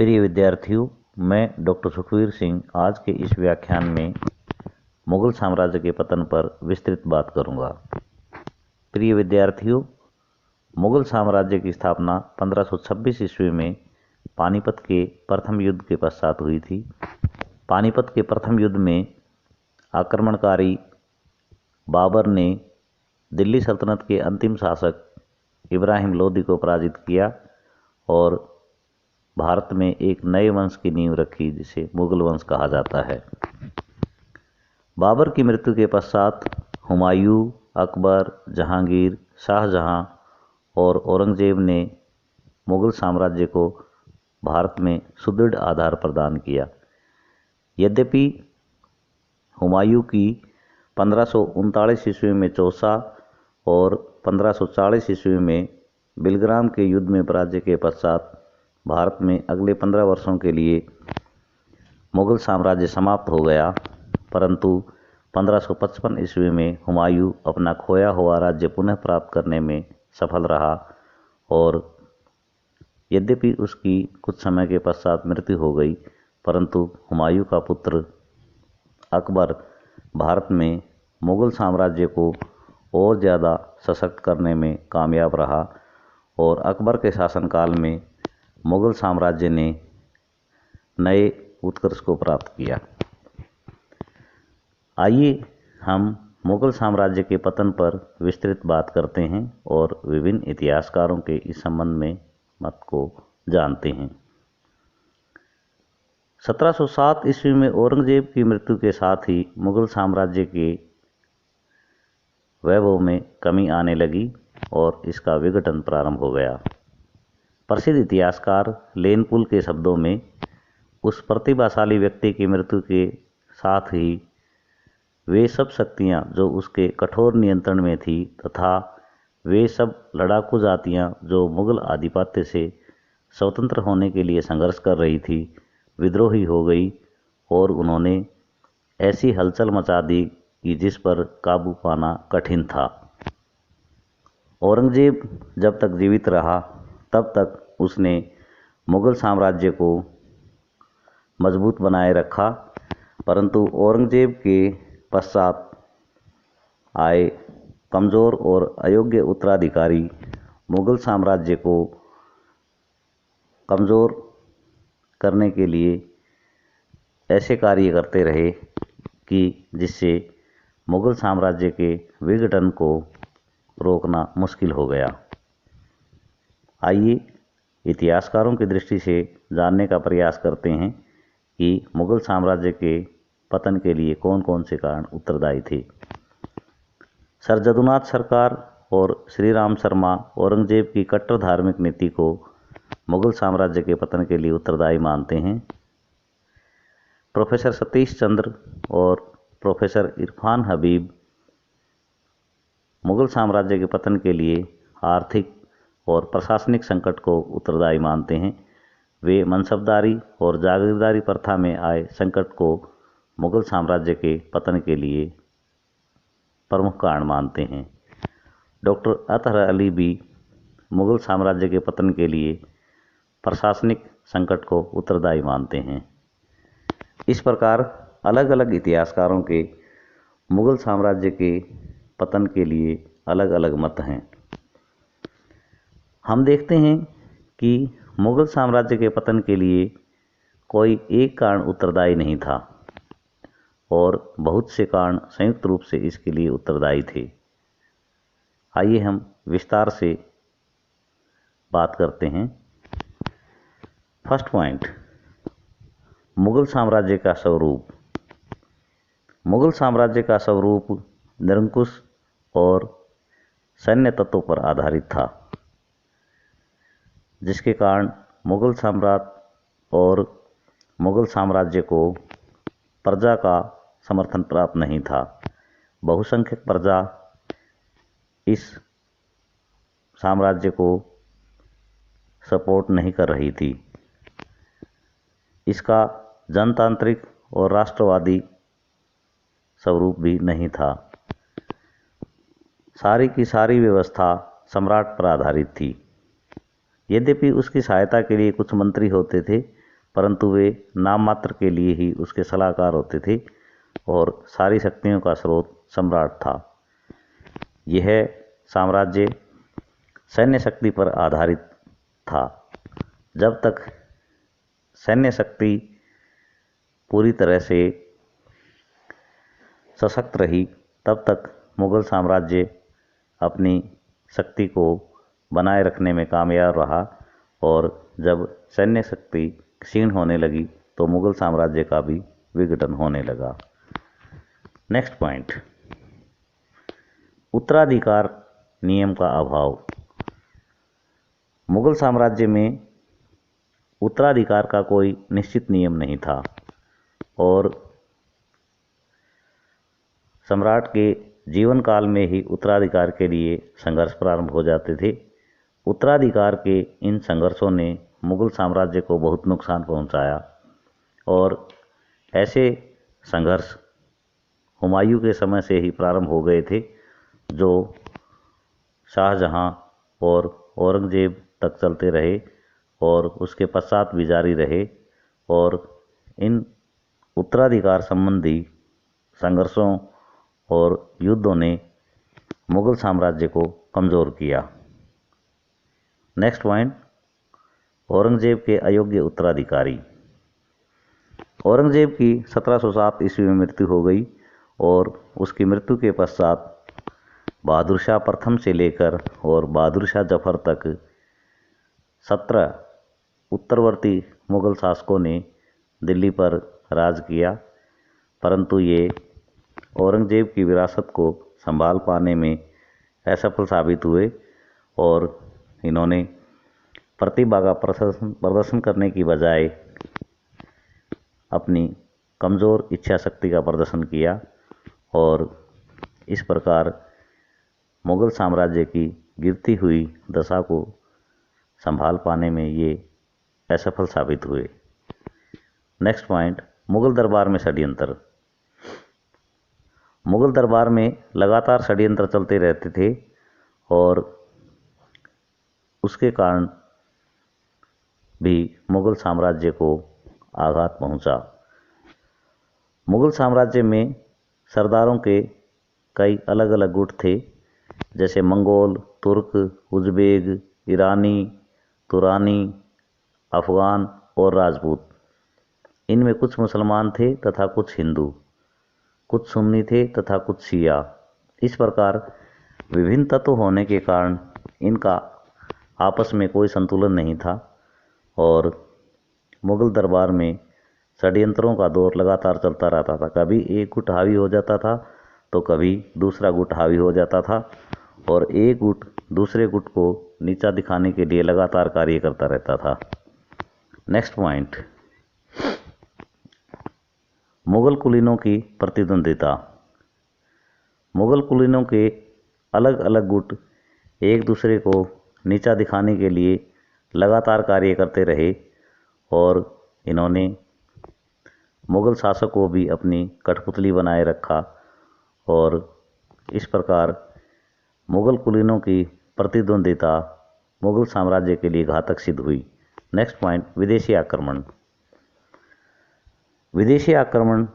प्रिय विद्यार्थियों, मैं डॉक्टर सुखवीर सिंह आज के इस व्याख्यान में मुगल साम्राज्य के पतन पर विस्तृत बात करूंगा। प्रिय विद्यार्थियों, मुगल साम्राज्य की स्थापना 1526 ईस्वी में पानीपत के प्रथम युद्ध के पश्चात हुई थी। पानीपत के प्रथम युद्ध में आक्रमणकारी बाबर ने दिल्ली सल्तनत के अंतिम शासक इब्राहिम लोदी को पराजित किया और भारत में एक नए वंश की नींव रखी, जिसे मुगल वंश कहा जाता है। बाबर की मृत्यु के पश्चात हुमायूं, अकबर, जहांगीर, शाहजहां और औरंगजेब ने मुगल साम्राज्य को भारत में सुदृढ़ आधार प्रदान किया। यद्यपि हुमायूं की 1539 ईस्वी में चौसा और 1540 ईस्वी में बिलग्राम के युद्ध में पराजय के पश्चात भारत में अगले 15 वर्षों के लिए मुगल साम्राज्य समाप्त हो गया, परंतु 1555 ईस्वी में हुमायूं अपना खोया हुआ राज्य पुनः प्राप्त करने में सफल रहा और यद्यपि उसकी कुछ समय के पश्चात मृत्यु हो गई, परंतु हुमायूं का पुत्र अकबर भारत में मुगल साम्राज्य को और ज़्यादा सशक्त करने में कामयाब रहा और अकबर के शासनकाल में मुगल साम्राज्य ने नए उत्कर्ष को प्राप्त किया। आइए हम मुगल साम्राज्य के पतन पर विस्तृत बात करते हैं और विभिन्न इतिहासकारों के इस संबंध में मत को जानते हैं। 1707 ईस्वी में औरंगजेब की मृत्यु के साथ ही मुगल साम्राज्य के वैभव में कमी आने लगी और इसका विघटन प्रारंभ हो गया। प्रसिद्ध इतिहासकार लेनपुल के शब्दों में, उस प्रतिभाशाली व्यक्ति की मृत्यु के साथ ही वे सब शक्तियां जो उसके कठोर नियंत्रण में थी तथा वे सब लड़ाकू जातियां जो मुगल आधिपत्य से स्वतंत्र होने के लिए संघर्ष कर रही थी, विद्रोही हो गई और उन्होंने ऐसी हलचल मचा दी कि जिस पर काबू पाना कठिन था। औरंगजेब जब तक जीवित रहा तब तक उसने मुगल साम्राज्य को मजबूत बनाए रखा, परंतु औरंगजेब के पश्चात आए कमज़ोर और अयोग्य उत्तराधिकारी मुगल साम्राज्य को कमज़ोर करने के लिए ऐसे कार्य करते रहे कि जिससे मुगल साम्राज्य के विघटन को रोकना मुश्किल हो गया। आइए इतिहासकारों की दृष्टि से जानने का प्रयास करते हैं कि मुगल साम्राज्य के पतन के लिए कौन कौन से कारण उत्तरदायी थे। सर जदुनाथ सरकार और श्री राम शर्मा औरंगजेब की कट्टर धार्मिक नीति को मुगल साम्राज्य के पतन के लिए उत्तरदायी मानते हैं। प्रोफेसर सतीश चंद्र और प्रोफेसर इरफान हबीब मुगल साम्राज्य के पतन के लिए आर्थिक और प्रशासनिक संकट को उत्तरदायी मानते हैं। वे मनसबदारी और जागीरदारी प्रथा में आए संकट को मुगल साम्राज्य के पतन के लिए प्रमुख कारण मानते हैं। डॉक्टर अतहर अली भी मुगल साम्राज्य के पतन के लिए प्रशासनिक संकट को उत्तरदायी मानते हैं। इस प्रकार अलग अलग इतिहासकारों के मुगल साम्राज्य के पतन के लिए अलग अलग मत हैं। हम देखते हैं कि मुगल साम्राज्य के पतन के लिए कोई एक कारण उत्तरदायी नहीं था और बहुत से कारण संयुक्त रूप से इसके लिए उत्तरदायी थे। आइए हम विस्तार से बात करते हैं। फर्स्ट पॉइंट, मुगल साम्राज्य का स्वरूप। मुगल साम्राज्य का स्वरूप निरंकुश और सैन्य तत्वों पर आधारित था, जिसके कारण मुगल सम्राट और मुगल साम्राज्य को प्रजा का समर्थन प्राप्त नहीं था। बहुसंख्यक प्रजा इस साम्राज्य को सपोर्ट नहीं कर रही थी। इसका जनतांत्रिक और राष्ट्रवादी स्वरूप भी नहीं था। सारी की सारी व्यवस्था सम्राट पर आधारित थी। यद्यपि उसकी सहायता के लिए कुछ मंत्री होते थे, परंतु वे नाम मात्र के लिए ही उसके सलाहकार होते थे और सारी शक्तियों का स्रोत सम्राट था। यह साम्राज्य सैन्य शक्ति पर आधारित था। जब तक सैन्य शक्ति पूरी तरह से सशक्त रही तब तक मुगल साम्राज्य अपनी शक्ति को बनाए रखने में कामयाब रहा, और जब सैन्य शक्ति क्षीण होने लगी तो मुगल साम्राज्य का भी विघटन होने लगा। नेक्स्ट पॉइंट, उत्तराधिकार नियम का अभाव। मुगल साम्राज्य में उत्तराधिकार का कोई निश्चित नियम नहीं था और सम्राट के जीवन काल में ही उत्तराधिकार के लिए संघर्ष प्रारंभ हो जाते थे। उत्तराधिकार के इन संघर्षों ने मुगल साम्राज्य को बहुत नुकसान पहुंचाया और ऐसे संघर्ष हुमायूं के समय से ही प्रारंभ हो गए थे, जो शाहजहां और औरंगजेब तक चलते रहे और उसके पश्चात भी जारी रहे, और इन उत्तराधिकार संबंधी संघर्षों और युद्धों ने मुगल साम्राज्य को कमज़ोर किया। नेक्स्ट पॉइंट, औरंगजेब के अयोग्य उत्तराधिकारी। औरंगजेब की 1707 ईस्वी में मृत्यु हो गई और उसकी मृत्यु के पश्चात बहादुर शाह प्रथम से लेकर और बहादुर शाह जफर तक 17 उत्तरवर्ती मुगल शासकों ने दिल्ली पर राज किया, परंतु ये औरंगजेब की विरासत को संभाल पाने में असफल साबित हुए और इन्होंने प्रतिभा का प्रदर्शन करने की बजाय अपनी कमज़ोर इच्छा शक्ति का प्रदर्शन किया, और इस प्रकार मुगल साम्राज्य की गिरती हुई दशा को संभाल पाने में ये असफल साबित हुए। नेक्स्ट पॉइंट, मुगल दरबार में षड्यंत्र। मुगल दरबार में लगातार षड्यंत्र चलते रहते थे और उसके कारण भी मुगल साम्राज्य को आघात पहुंचा। मुगल साम्राज्य में सरदारों के कई अलग अलग गुट थे, जैसे मंगोल, तुर्क, उज़्बेक, ईरानी, तुरानी, अफ़गान और राजपूत। इनमें कुछ मुसलमान थे तथा कुछ हिंदू, कुछ सुन्नी थे तथा कुछ शिया। इस प्रकार विभिन्न तत्व होने के कारण इनका आपस में कोई संतुलन नहीं था और मुगल दरबार में षड्यंत्रों का दौर लगातार चलता रहता था। कभी एक गुट हावी हो जाता था तो कभी दूसरा गुट हावी हो जाता था और एक गुट दूसरे गुट को नीचा दिखाने के लिए लगातार कार्य करता रहता था। नेक्स्ट पॉइंट, मुगल कुलीनों की प्रतिद्वंदिता। मुगल कुलीनों के अलग अलग गुट एक दूसरे को नीचा दिखाने के लिए लगातार कार्य करते रहे और इन्होंने मुगल शासक को भी अपनी कठपुतली बनाए रखा और इस प्रकार मुगल कुलीनों की प्रतिद्वंदिता मुगल साम्राज्य के लिए घातक सिद्ध हुई। नेक्स्ट पॉइंट, विदेशी आक्रमण। विदेशी आक्रमण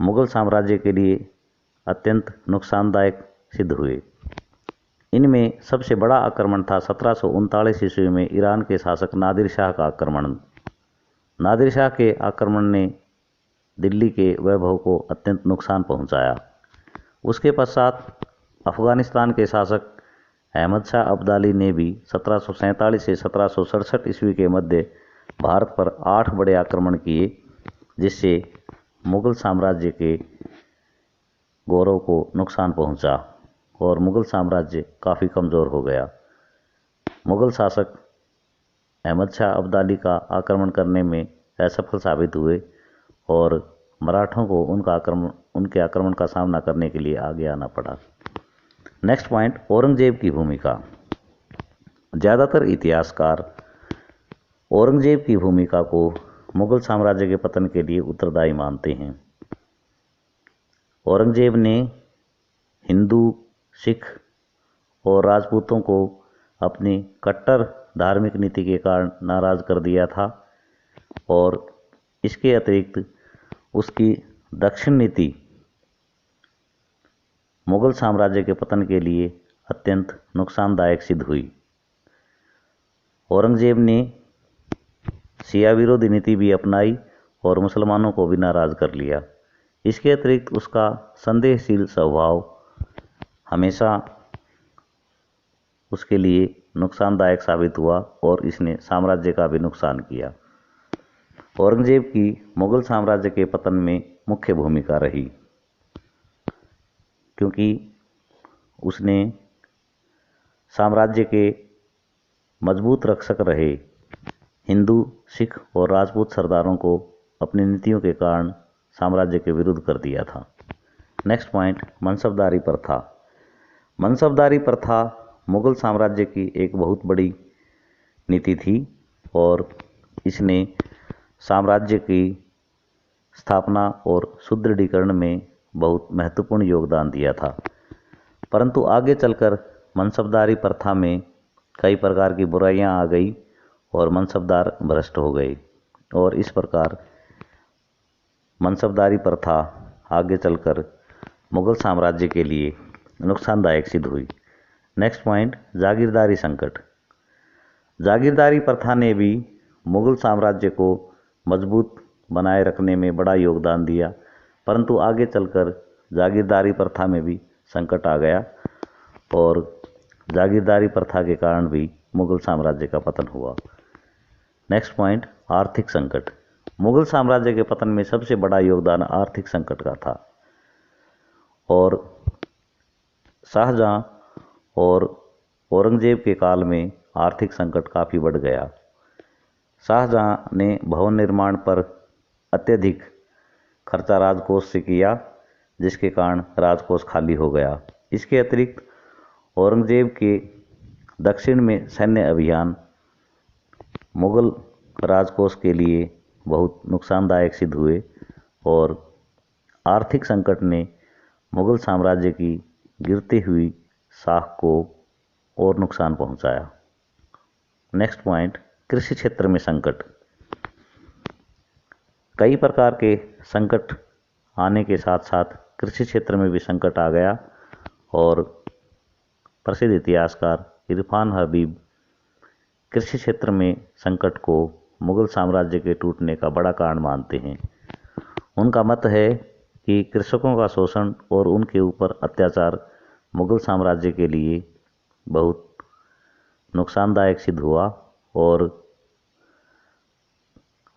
मुगल साम्राज्य के लिए अत्यंत नुकसानदायक सिद्ध हुए। इनमें सबसे बड़ा आक्रमण था 1739 ईस्वी में ईरान के शासक नादिर शाह का आक्रमण। नादिर शाह के आक्रमण ने दिल्ली के वैभव को अत्यंत नुकसान पहुंचाया। उसके पश्चात अफगानिस्तान के शासक अहमद शाह अब्दाली ने भी 1747 से 1767 ईस्वी के मध्य भारत पर 8 बड़े आक्रमण किए, जिससे मुगल साम्राज्य के गौरव को नुकसान पहुंचा और मुगल साम्राज्य काफ़ी कमज़ोर हो गया। मुगल शासक अहमद शाह अब्दाली का आक्रमण करने में असफल साबित हुए और मराठों को उनके आक्रमण का सामना करने के लिए आगे आना पड़ा। नेक्स्ट पॉइंट, औरंगजेब की भूमिका। ज़्यादातर इतिहासकार औरंगजेब की भूमिका को मुगल साम्राज्य के पतन के लिए उत्तरदायी मानते हैं। औरंगजेब ने हिंदू, सिख और राजपूतों को अपनी कट्टर धार्मिक नीति के कारण नाराज कर दिया था और इसके अतिरिक्त उसकी दक्षिण नीति मुगल साम्राज्य के पतन के लिए अत्यंत नुकसानदायक सिद्ध हुई। औरंगजेब ने शिया विरोधी नीति भी अपनाई और मुसलमानों को भी नाराज कर लिया। इसके अतिरिक्त उसका संदेहशील स्वभाव हमेशा उसके लिए नुकसानदायक साबित हुआ और इसने साम्राज्य का भी नुकसान किया। औरंगजेब की मुगल साम्राज्य के पतन में मुख्य भूमिका रही, क्योंकि उसने साम्राज्य के मजबूत रक्षक रहे हिंदू, सिख और राजपूत सरदारों को अपनी नीतियों के कारण साम्राज्य के विरुद्ध कर दिया था। नेक्स्ट पॉइंट, मनसबदारी प्रथा। मनसबदारी प्रथा मुगल साम्राज्य की एक बहुत बड़ी नीति थी और इसने साम्राज्य की स्थापना और सुदृढ़ीकरण में बहुत महत्वपूर्ण योगदान दिया था। परंतु आगे चलकर मनसबदारी प्रथा में कई प्रकार की बुराइयां आ गई और मनसबदार भ्रष्ट हो गए और इस प्रकार मनसबदारी प्रथा आगे चलकर मुगल साम्राज्य के लिए नुकसानदायक सिद्ध हुई। नेक्स्ट पॉइंट, जागीरदारी संकट। जागीरदारी प्रथा ने भी मुगल साम्राज्य को मजबूत बनाए रखने में बड़ा योगदान दिया, परंतु आगे चलकर जागीरदारी प्रथा में भी संकट आ गया और जागीरदारी प्रथा के कारण भी मुगल साम्राज्य का पतन हुआ। नेक्स्ट पॉइंट, आर्थिक संकट। मुगल साम्राज्य के पतन में सबसे बड़ा योगदान आर्थिक संकट का था और शाहजहां और औरंगजेब के काल में आर्थिक संकट काफ़ी बढ़ गया। शाहजहां ने भवन निर्माण पर अत्यधिक खर्चा राजकोष से किया, जिसके कारण राजकोष खाली हो गया। इसके अतिरिक्त औरंगजेब के दक्षिण में सैन्य अभियान मुगल राजकोष के लिए बहुत नुकसानदायक सिद्ध हुए और आर्थिक संकट ने मुगल साम्राज्य की गिरती हुई साख को और नुकसान पहुंचाया। नेक्स्ट पॉइंट, कृषि क्षेत्र में संकट। कई प्रकार के संकट आने के साथ साथ कृषि क्षेत्र में भी संकट आ गया और प्रसिद्ध इतिहासकार इरफान हबीब कृषि क्षेत्र में संकट को मुगल साम्राज्य के टूटने का बड़ा कारण मानते हैं। उनका मत है कि कृषकों का शोषण और उनके ऊपर अत्याचार मुगल साम्राज्य के लिए बहुत नुकसानदायक सिद्ध हुआ और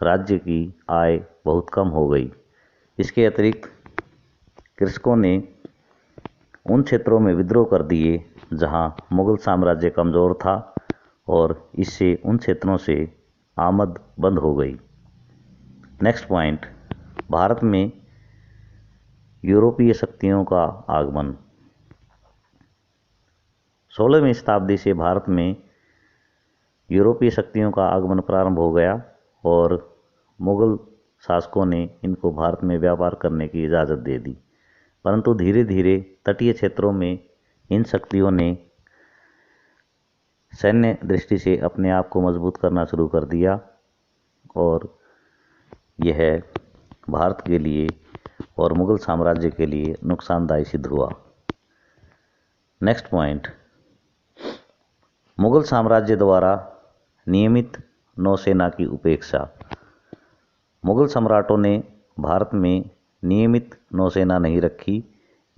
राज्य की आय बहुत कम हो गई। इसके अतिरिक्त कृषकों ने उन क्षेत्रों में विद्रोह कर दिए जहां मुगल साम्राज्य कमज़ोर था और इससे उन क्षेत्रों से आमद बंद हो गई। नेक्स्ट पॉइंट, भारत में यूरोपीय शक्तियों का आगमन। 16वीं शताब्दी से भारत में यूरोपीय शक्तियों का आगमन प्रारंभ हो गया और मुगल शासकों ने इनको भारत में व्यापार करने की इजाज़त दे दी, परंतु धीरे धीरे तटीय क्षेत्रों में इन शक्तियों ने सैन्य दृष्टि से अपने आप को मजबूत करना शुरू कर दिया और यह भारत के लिए और मुगल साम्राज्य के लिए नुकसानदायी सिद्ध हुआ। नेक्स्ट पॉइंट, मुगल साम्राज्य द्वारा नियमित नौसेना की उपेक्षा। मुगल सम्राटों ने भारत में नियमित नौसेना नहीं रखी।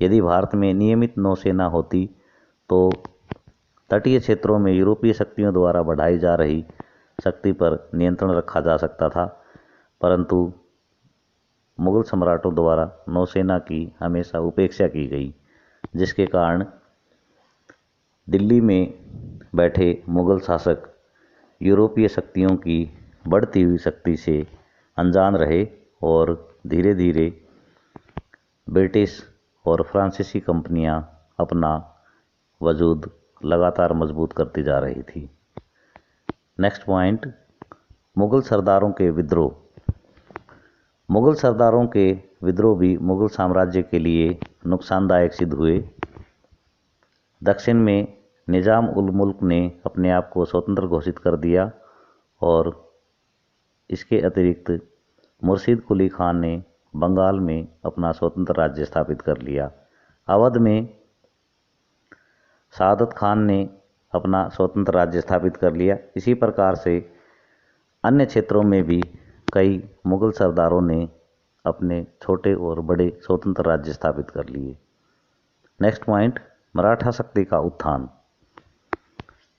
यदि भारत में नियमित नौसेना होती तो तटीय क्षेत्रों में यूरोपीय शक्तियों द्वारा बढ़ाई जा रही शक्ति पर नियंत्रण रखा जा सकता था, परंतु मुगल सम्राटों द्वारा नौसेना की हमेशा उपेक्षा की गई, जिसके कारण दिल्ली में बैठे मुगल शासक यूरोपीय शक्तियों की बढ़ती हुई शक्ति से अनजान रहे और धीरे धीरे ब्रिटिश और फ्रांसीसी कंपनियां अपना वजूद लगातार मजबूत करती जा रही थी। नेक्स्ट पॉइंट, मुगल सरदारों के विद्रोह। मुगल सरदारों के विद्रोह भी मुगल साम्राज्य के लिए नुकसानदायक सिद्ध हुए। दक्षिण में निजाम उल मुल्क ने अपने आप को स्वतंत्र घोषित कर दिया और इसके अतिरिक्त मुर्शीद कुली खान ने बंगाल में अपना स्वतंत्र राज्य स्थापित कर लिया। अवध में सादत खान ने अपना स्वतंत्र राज्य स्थापित कर लिया। इसी प्रकार से अन्य क्षेत्रों में भी कई मुगल सरदारों ने अपने छोटे और बड़े स्वतंत्र राज्य स्थापित कर लिए। नेक्स्ट पॉइंट, मराठा शक्ति का उत्थान।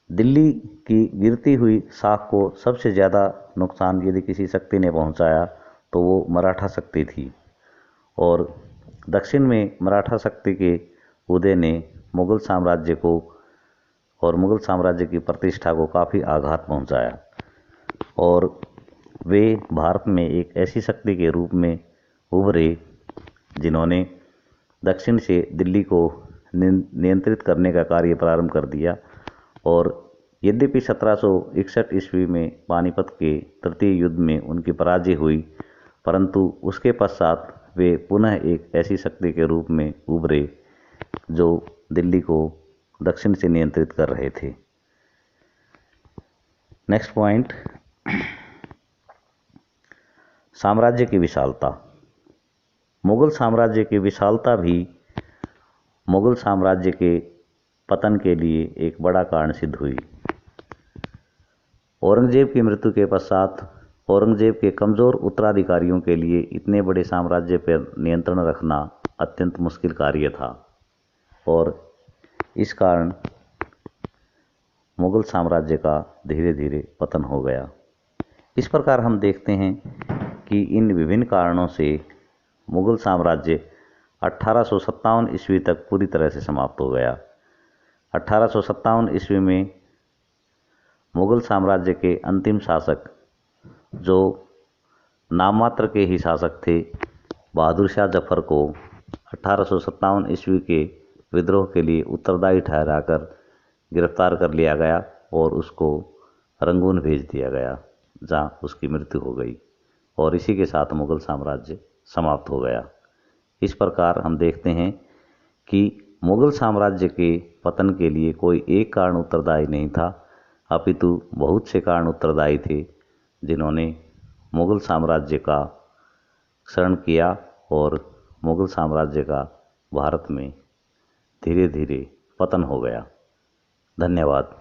दिल्ली की गिरती हुई साख को सबसे ज़्यादा नुकसान यदि किसी शक्ति ने पहुंचाया तो वो मराठा शक्ति थी, और दक्षिण में मराठा शक्ति के उदय ने मुगल साम्राज्य को और मुगल साम्राज्य की प्रतिष्ठा को काफ़ी आघात पहुंचाया, और वे भारत में एक ऐसी शक्ति के रूप में उभरे जिन्होंने दक्षिण से दिल्ली को नियंत्रित करने का कार्य प्रारंभ कर दिया। और यद्यपि 1761 ईस्वी में पानीपत के तृतीय युद्ध में उनकी पराजय हुई, परंतु उसके पश्चात वे पुनः एक ऐसी शक्ति के रूप में उभरे जो दिल्ली को दक्षिण से नियंत्रित कर रहे थे। नेक्स्ट पॉइंट, साम्राज्य की विशालता। मुगल साम्राज्य की विशालता भी मुगल साम्राज्य के पतन के लिए एक बड़ा कारण सिद्ध हुई। औरंगजेब की मृत्यु के पश्चात औरंगजेब के कमज़ोर उत्तराधिकारियों के लिए इतने बड़े साम्राज्य पर नियंत्रण रखना अत्यंत मुश्किल कार्य था, और इस कारण मुगल साम्राज्य का धीरे धीरे पतन हो गया। इस प्रकार हम देखते हैं कि इन विभिन्न कारणों से मुगल साम्राज्य 1857 ईस्वी तक पूरी तरह से समाप्त हो गया। 1857 ईस्वी में मुगल साम्राज्य के अंतिम शासक, जो नाम मात्र के ही शासक थे, बहादुर शाह जफर को 1857 ईस्वी के विद्रोह के लिए उत्तरदायी ठहराकर गिरफ्तार कर लिया गया और उसको रंगून भेज दिया गया, जहाँ उसकी मृत्यु हो गई, और इसी के साथ मुगल साम्राज्य समाप्त हो गया। इस प्रकार हम देखते हैं कि मुगल साम्राज्य के पतन के लिए कोई एक कारण उत्तरदायी नहीं था, अपितु बहुत से कारण उत्तरदायी थे जिन्होंने मुगल साम्राज्य का क्षरण किया, और मुगल साम्राज्य का भारत में धीरे धीरे पतन हो गया। धन्यवाद।